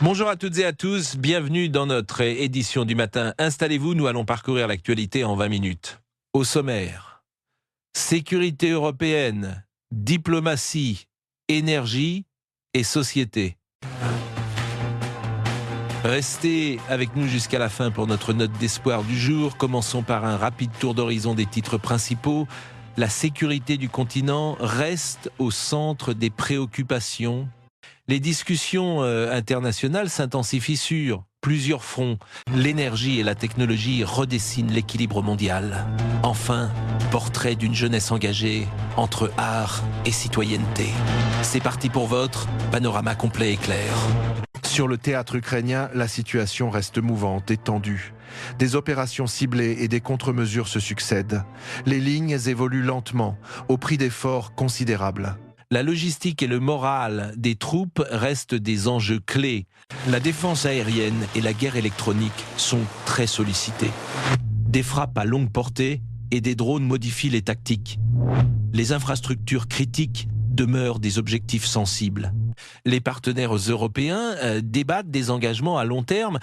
Bonjour à toutes et à tous, bienvenue dans notre édition du matin. Installez-vous, nous allons parcourir l'actualité en 20 minutes. Au sommaire, sécurité européenne, diplomatie, énergie et société. Restez avec nous jusqu'à la fin pour notre note d'espoir du jour. Commençons par un rapide tour d'horizon des titres principaux. La sécurité du continent reste au centre des préoccupations. Les discussions internationales s'intensifient sur plusieurs fronts. L'énergie et la technologie redessinent l'équilibre mondial. Enfin, portrait d'une jeunesse engagée entre art et citoyenneté. C'est parti pour votre panorama complet et clair. Sur le théâtre ukrainien, la situation reste mouvante et tendue. Des opérations ciblées et des contre-mesures se succèdent. Les lignes évoluent lentement, au prix d'efforts considérables. La logistique et le moral des troupes restent des enjeux clés. La défense aérienne et la guerre électronique sont très sollicitées. Des frappes à longue portée et des drones modifient les tactiques. Les infrastructures critiques demeurent des objectifs sensibles. Les partenaires européens débattent des engagements à long terme.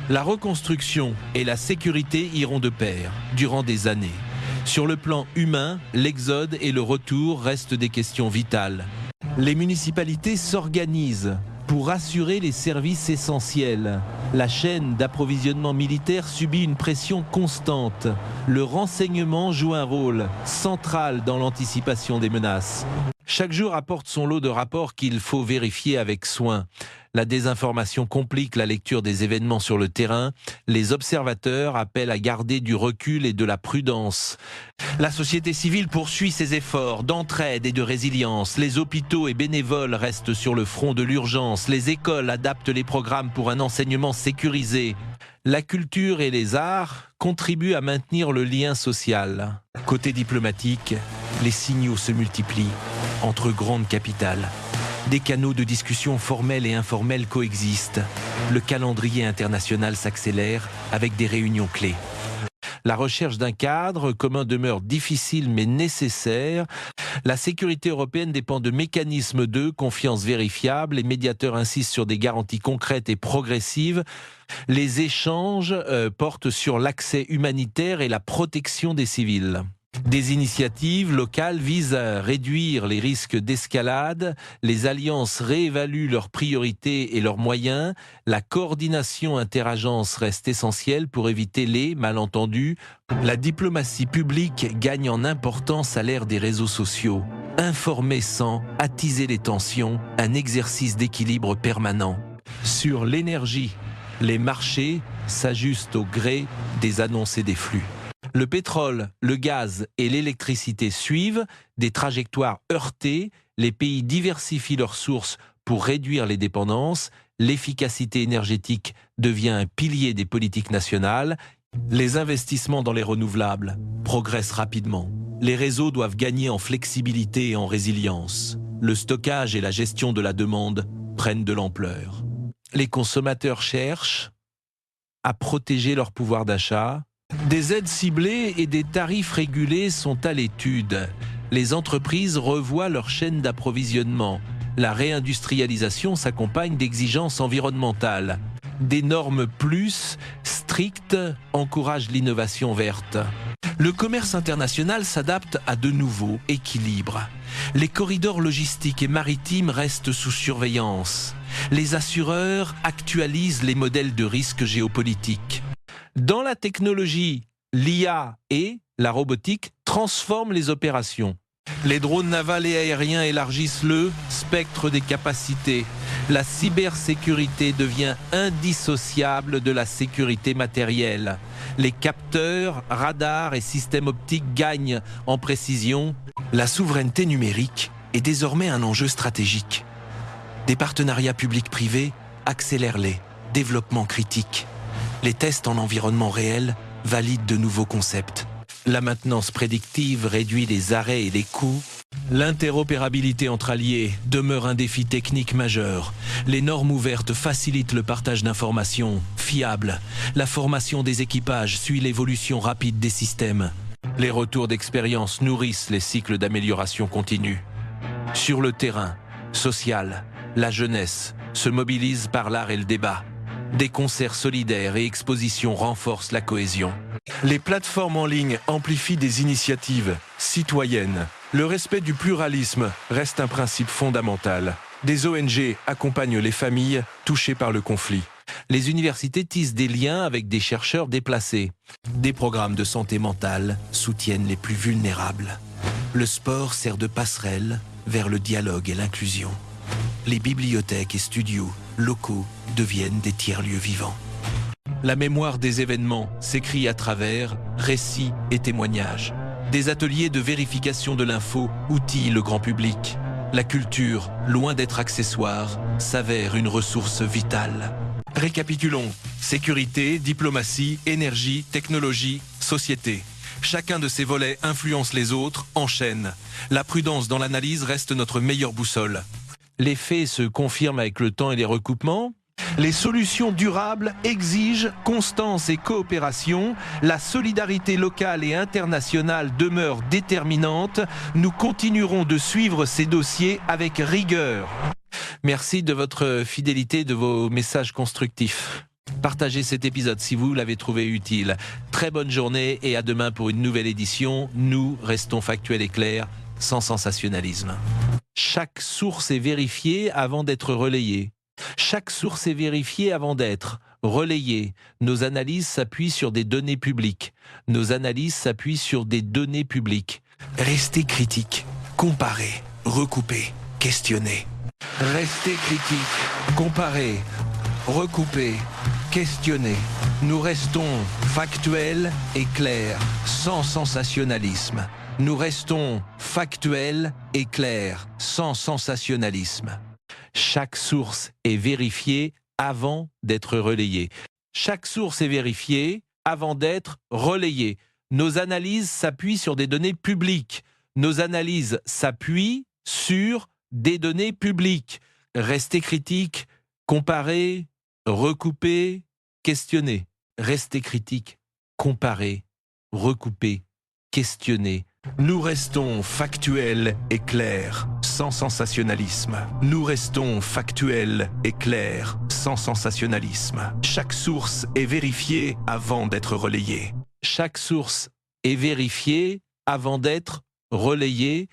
La reconstruction et la sécurité iront de pair durant des années. Sur le plan humain, l'exode et le retour restent des questions vitales. Les municipalités s'organisent pour assurer les services essentiels. La chaîne d'approvisionnement militaire subit une pression constante. Le renseignement joue un rôle central dans l'anticipation des menaces. Chaque jour apporte son lot de rapports qu'il faut vérifier avec soin. La désinformation complique la lecture des événements sur le terrain. Les observateurs appellent à garder du recul et de la prudence. La société civile poursuit ses efforts d'entraide et de résilience. Les hôpitaux et bénévoles restent sur le front de l'urgence. Les écoles adaptent les programmes pour un enseignement sécurisé. La culture et les arts contribuent à maintenir le lien social. Côté diplomatique, les signaux se multiplient entre grandes capitales. Des canaux de discussion formels et informels coexistent. Le calendrier international s'accélère avec des réunions clés. La recherche d'un cadre commun demeure difficile mais nécessaire. La sécurité européenne dépend de mécanismes de confiance vérifiables. Les médiateurs insistent sur des garanties concrètes et progressives. Les échanges portent sur l'accès humanitaire et la protection des civils. Des initiatives locales visent à réduire les risques d'escalade. Les alliances réévaluent leurs priorités et leurs moyens. La coordination interagences reste essentielle pour éviter les malentendus. La diplomatie publique gagne en importance à l'ère des réseaux sociaux. Informer sans attiser les tensions, un exercice d'équilibre permanent. Sur l'énergie, les marchés s'ajustent au gré des annonces et des flux. Le pétrole, le gaz et l'électricité suivent des trajectoires heurtées. Les pays diversifient leurs sources pour réduire les dépendances. L'efficacité énergétique devient un pilier des politiques nationales. Les investissements dans les renouvelables progressent rapidement. Les réseaux doivent gagner en flexibilité et en résilience. Le stockage et la gestion de la demande prennent de l'ampleur. Les consommateurs cherchent à protéger leur pouvoir d'achat. Des aides ciblées et des tarifs régulés sont à l'étude. Les entreprises revoient leur chaîne d'approvisionnement. La réindustrialisation s'accompagne d'exigences environnementales. Des normes plus strictes encouragent l'innovation verte. Le commerce international s'adapte à de nouveaux équilibres. Les corridors logistiques et maritimes restent sous surveillance. Les assureurs actualisent les modèles de risque géopolitique. Dans la technologie, l'IA et la robotique transforment les opérations. Les drones navals et aériens élargissent le spectre des capacités. La cybersécurité devient indissociable de la sécurité matérielle. Les capteurs, radars et systèmes optiques gagnent en précision. La souveraineté numérique est désormais un enjeu stratégique. Des partenariats publics-privés accélèrent les développements critiques. Les tests en environnement réel valident de nouveaux concepts. La maintenance prédictive réduit les arrêts et les coûts. L'interopérabilité entre alliés demeure un défi technique majeur. Les normes ouvertes facilitent le partage d'informations fiables. La formation des équipages suit l'évolution rapide des systèmes. Les retours d'expérience nourrissent les cycles d'amélioration continue. Sur le terrain social, La jeunesse se mobilise par l'art et le débat. Des concerts solidaires et expositions renforcent la cohésion. Les plateformes en ligne amplifient des initiatives citoyennes. Le respect du pluralisme reste un principe fondamental. Des ONG accompagnent les familles touchées par le conflit. Les universités tissent des liens avec des chercheurs déplacés. Des programmes de santé mentale soutiennent les plus vulnérables. Le sport sert de passerelle vers le dialogue et l'inclusion. Les bibliothèques et studios locaux deviennent des tiers-lieux vivants. La mémoire des événements s'écrit à travers récits et témoignages. Des ateliers de vérification de l'info outillent le grand public. La culture, loin d'être accessoire, s'avère une ressource vitale. Récapitulons. Sécurité, diplomatie, énergie, technologie, société. Chacun de ces volets influence les autres, enchaîne. La prudence dans l'analyse reste notre meilleure boussole. Les faits se confirment avec le temps et les recoupements. Les solutions durables exigent constance et coopération. La solidarité locale et internationale demeure déterminante. Nous continuerons de suivre ces dossiers avec rigueur. Merci de votre fidélité, de vos messages constructifs. Partagez cet épisode si vous l'avez trouvé utile. Très bonne journée et à demain pour une nouvelle édition. Nous restons factuels et clairs, sans sensationnalisme. Chaque source est vérifiée avant d'être relayée. Chaque source est vérifiée avant d'être relayée. Nos analyses s'appuient sur des données publiques. Nos analyses s'appuient sur des données publiques. Restez critiques, comparez, recoupez, questionnez. Restez critiques, comparez, recoupez, questionnez. Nous restons factuels et clairs, sans sensationnalisme. Nous restons factuels et clairs, sans sensationnalisme. Chaque source est vérifiée avant d'être relayée. Chaque source est vérifiée avant d'être relayée. Nos analyses s'appuient sur des données publiques. Nos analyses s'appuient sur des données publiques. Restez critiques, comparez, recoupez, questionnez. Restez critiques, comparez, recoupez, questionnez. Nous restons factuels et clairs, sans sensationnalisme. Nous restons factuels et clairs, sans sensationnalisme. Chaque source est vérifiée avant d'être relayée. Chaque source est vérifiée avant d'être relayée.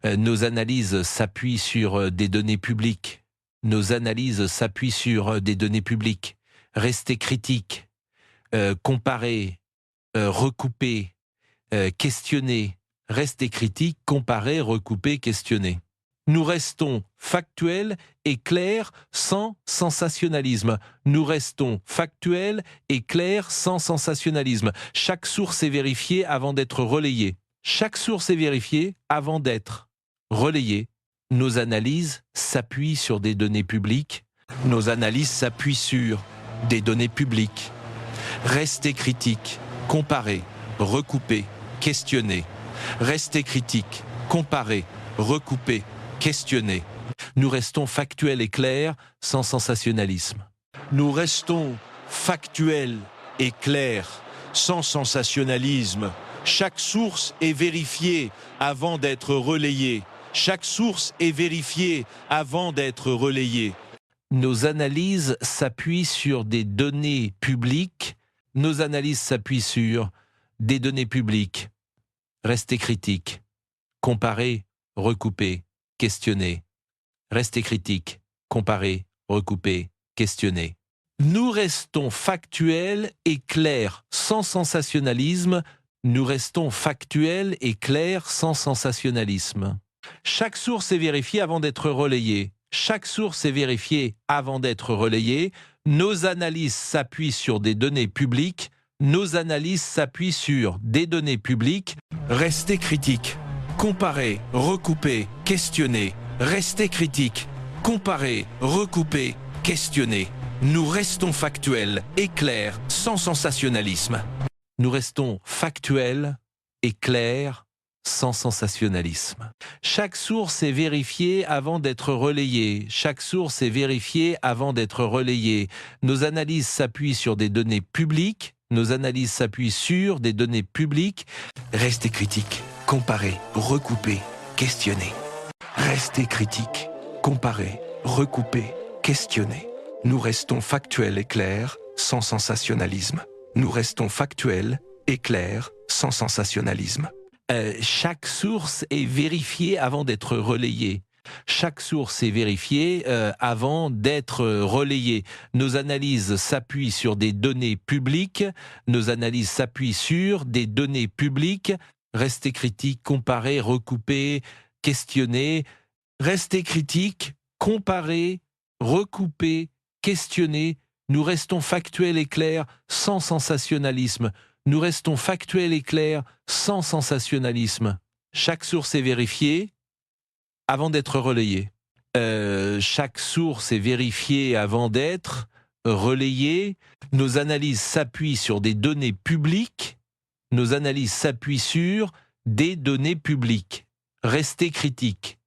Nos analyses s'appuient sur des données publiques. Nos analyses s'appuient sur des données publiques. Restez critiques, comparez, recoupez, questionnez. Restez critiques, comparez, recoupez, questionnez. Nous restons factuels et clairs sans sensationnalisme. Nous restons factuels et clairs sans sensationnalisme. Chaque source est vérifiée avant d'être relayée. Chaque source est vérifiée avant d'être relayée. Nos analyses s'appuient sur des données publiques. Nos analyses s'appuient sur des données publiques. Restez critiques, comparez, recoupez, questionnez. Restez critiques, comparez, recoupez, questionnez. Nous restons factuels et clairs, sans sensationnalisme. Nous restons factuels et clairs, sans sensationnalisme. Chaque source est vérifiée avant d'être relayée. Chaque source est vérifiée avant d'être relayée. Nos analyses s'appuient sur des données publiques. Nos analyses s'appuient sur des données publiques. Restez critiques, comparez, recoupez, questionnez. Restez critiques, comparez, recoupez, questionnez. Nous restons factuels et clairs, sans sensationnalisme. Nous restons factuels et clairs, sans sensationnalisme. Chaque source est vérifiée avant d'être relayée. Chaque source est vérifiée avant d'être relayée. Nos analyses s'appuient sur des données publiques. Nos analyses s'appuient sur des données publiques. Restez critiques, comparez, recoupez, questionnez. Restez critiques, comparez, recoupez, questionnez. Nous restons factuels et clairs, sans sensationnalisme. Nous restons factuels et clairs, sans sensationnalisme. Chaque source est vérifiée avant d'être relayée. Chaque source est vérifiée avant d'être relayée. Nos analyses s'appuient sur des données publiques. Nos analyses s'appuient sur des données publiques. Restez critiques, comparez, recoupez, questionnez. Restez critiques, comparez, recouper, questionner. Nous restons factuels et clairs, sans sensationnalisme. Nous restons factuels et clairs, sans sensationnalisme. Chaque source est vérifiée avant d'être relayée. Chaque source est vérifiée avant d'être relayée. Nos analyses s'appuient sur des données publiques. Nos analyses s'appuient sur des données publiques. Rester critique, comparer, recouper, questionner. Rester critique, comparer, recouper, questionner. Nous restons factuels et clairs, sans sensationnalisme. Nous restons factuels et clairs, sans sensationnalisme. Chaque source est vérifiée avant d'être relayée. Chaque source est vérifiée avant d'être relayée. Nos analyses s'appuient sur des données publiques. Nos analyses s'appuient sur des données publiques. Rester critique,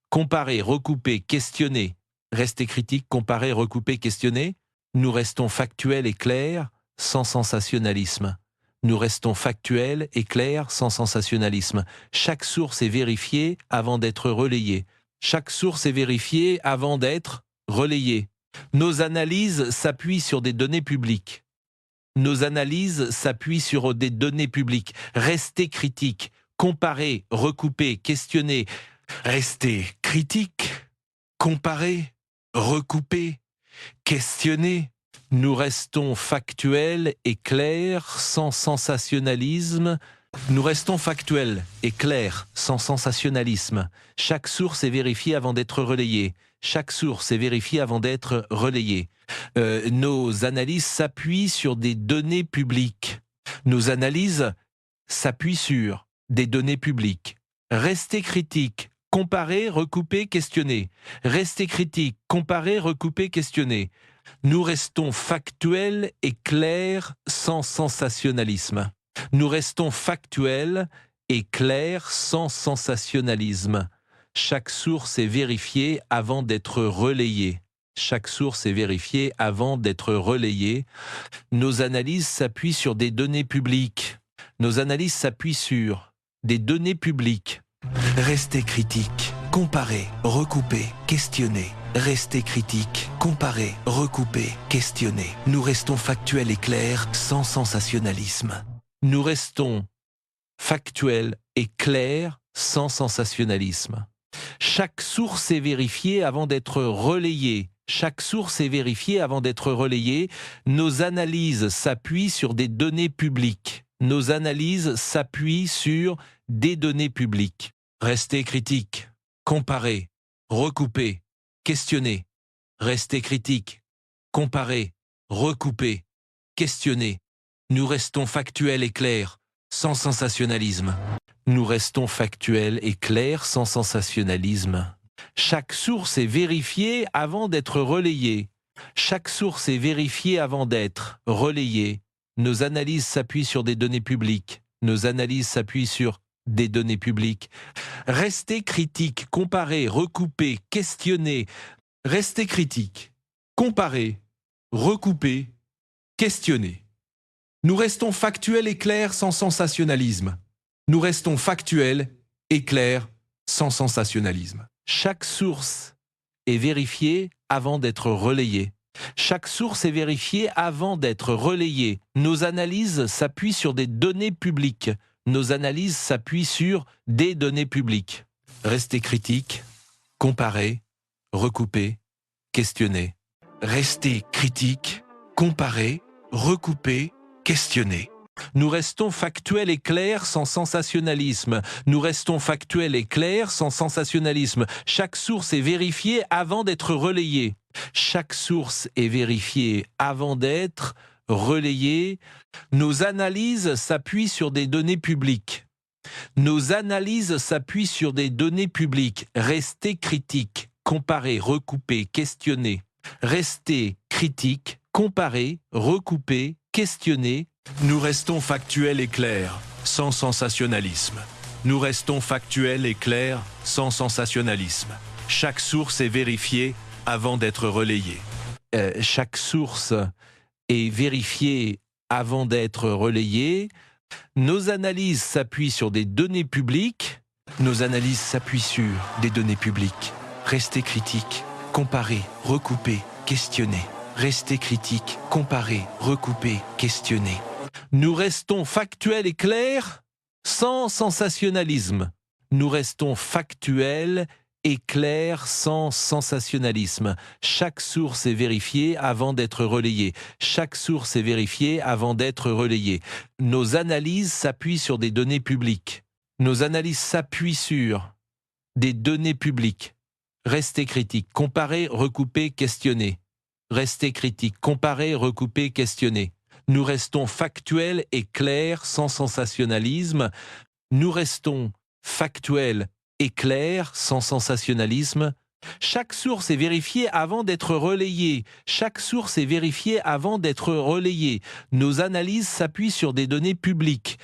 comparer, recouper, questionner. Rester critique, comparer, recouper, questionner. Nous restons factuels et clairs, sans sensationnalisme. Nous restons factuels et clairs, sans sensationnalisme. Chaque source est vérifiée avant d'être relayée. Chaque source est vérifiée avant d'être relayée. Nos analyses s'appuient sur des données publiques. Nos analyses s'appuient sur des données publiques. Rester critique, comparer, recouper, questionner. Rester critique, comparer, recouper, questionner. Nous restons factuels et clairs, sans sensationnalisme. Nous restons factuels et clairs, sans sensationnalisme. Chaque source est vérifiée avant d'être relayée. Chaque source est vérifiée avant d'être relayée. Nos analyses s'appuient sur des données publiques. Nos analyses s'appuient sur des données publiques. Rester critique, comparer, recouper, questionner. Rester critique, comparer, recouper, questionner. Nous restons factuels et clairs, sans sensationnalisme. Nous restons factuels et clairs, sans sensationnalisme. Chaque source est vérifiée avant d'être relayée. Chaque source est vérifiée avant d'être relayée. Nos analyses s'appuient sur des données publiques. Nos analyses s'appuient sur des données publiques. Rester critique, comparer, recouper, questionner. Rester critique, comparer, recouper, questionner. Nous restons factuels et clairs, sans sensationnalisme. Nous restons factuels et clairs, sans sensationnalisme. Chaque source est vérifiée avant d'être relayée. Chaque source est vérifiée avant d'être relayée. Nos analyses s'appuient sur des données publiques. Nos analyses s'appuient sur des données publiques. Rester critique, comparer, recouper, questionner. Rester critique, comparer, recouper, questionner. Nous restons factuels et clairs, sans sensationnalisme. Nous restons factuels et clairs, sans sensationnalisme. Chaque source est vérifiée avant d'être relayée. Chaque source est vérifiée avant d'être relayée. Nos analyses s'appuient sur des données publiques. Nos analyses s'appuient sur des données publiques. Rester critique, comparer, recouper, questionner. Rester critique, comparer, recouper, questionner. Nous restons factuels et clairs, sans sensationnalisme. Nous restons factuels et clairs, sans sensationnalisme. Chaque source est vérifiée avant d'être relayée. Chaque source est vérifiée avant d'être relayée. Nos analyses s'appuient sur des données publiques. Nos analyses s'appuient sur des données publiques. Rester critique, comparer, recouper, questionner. Rester critique, comparer, recouper, questionner. Nous restons factuels et clairs, sans sensationnalisme. Nous restons factuels et clairs, sans sensationnalisme. Chaque source est vérifiée avant d'être relayée. Chaque source est vérifiée avant d'être relayée. Nos analyses s'appuient sur des données publiques. Nos analyses s'appuient sur des données publiques. Rester critique, comparer, recouper, questionner. Rester critique, comparer, recouper, questionner. Nous restons factuels et clairs, sans sensationnalisme. Nous restons factuels et clairs, sans sensationnalisme. Chaque source est vérifiée avant d'être relayée. Chaque source est vérifiée avant d'être relayée. Nos analyses s'appuient sur des données publiques. Nos analyses s'appuient sur des données publiques. Rester critique, comparer, recouper, questionner. Rester critique, comparer, recouper, questionner. Nous restons factuels et clairs, sans sensationnalisme. Nous restons factuels et clairs sans sensationnalisme. Chaque source est vérifiée avant d'être relayée. Chaque source est vérifiée avant d'être relayée. Nos analyses s'appuient sur des données publiques. Nos analyses s'appuient sur des données publiques. Restez critique, comparer, recouper, questionner. Restez critique, comparer, recouper, questionner. Nous restons factuels et clairs sans sensationnalisme. Nous restons factuels et clairs sans sensationnalisme. Chaque source est vérifiée avant d'être relayée. Chaque source est vérifiée avant d'être relayée. Nos analyses s'appuient sur des données publiques.